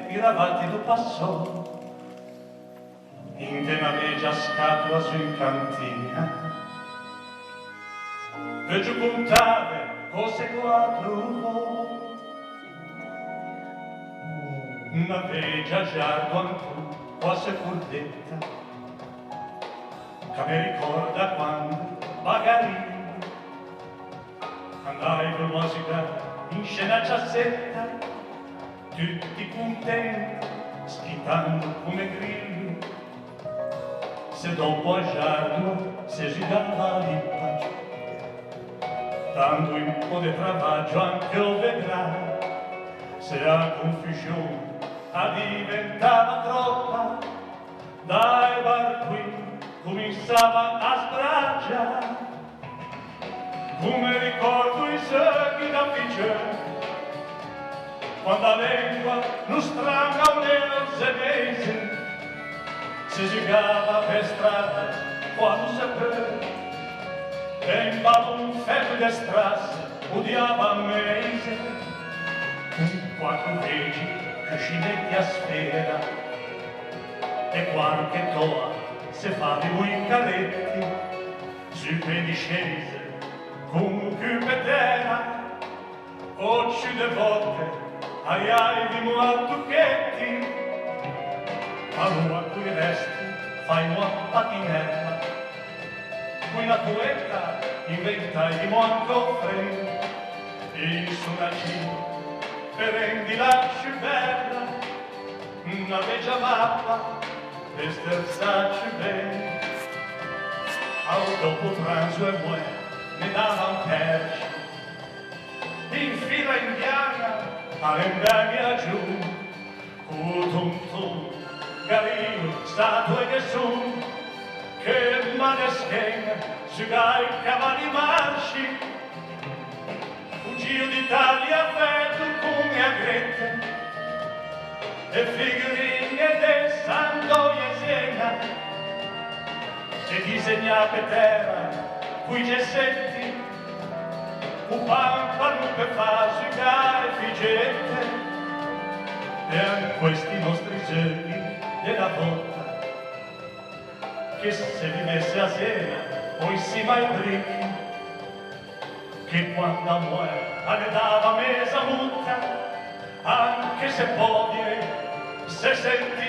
i ravati do passò, in che n'aveva scatola su in cantina, e giù puntave cose quattro, n'aveva già quanto quasi furdetta, che mi ricorda quando magari andai per musica in scena giazzetta, tutti contenti, schittando come grilli, se dopo a giarno si girava l'ippa, dando un po' di travaggio anche lo vedrà, se la confusione diventava troppa, dai bar qui cominciava a sbracciare, come ricordo i secchi da piacere, quando la lingua non stranga un genovese, si girava per strada quando sapeva, e in ballo un ferro di strasse odiava mese, quattro veci che scinetti a sfera, e qualche toa se fa di lui in carretti, sui piedi scese come cupetera, occhi de volte ai di muattucchetti, a lui a cui resti fai una patinella, una tuetta inventa di muanto fre, e su una cima prendi la bella, una vecchia mappa per sterzarci bene, al dopo pranzo e muore ne davan perci, in fila indiana all'endemia giù, tum garino, statue che su, che maneschena, su gai cavalli marci, un giro d'Italia aperto come a grette, e figurine del Santo e Siena, e disegna per terra quei gessetti, un pampano per far sugare figette, e anche questi nostri giorni della volta, che se li messe a sera, poi si mai bricchi, che quando muore ne dava mesa multa, anche se poveri, se senti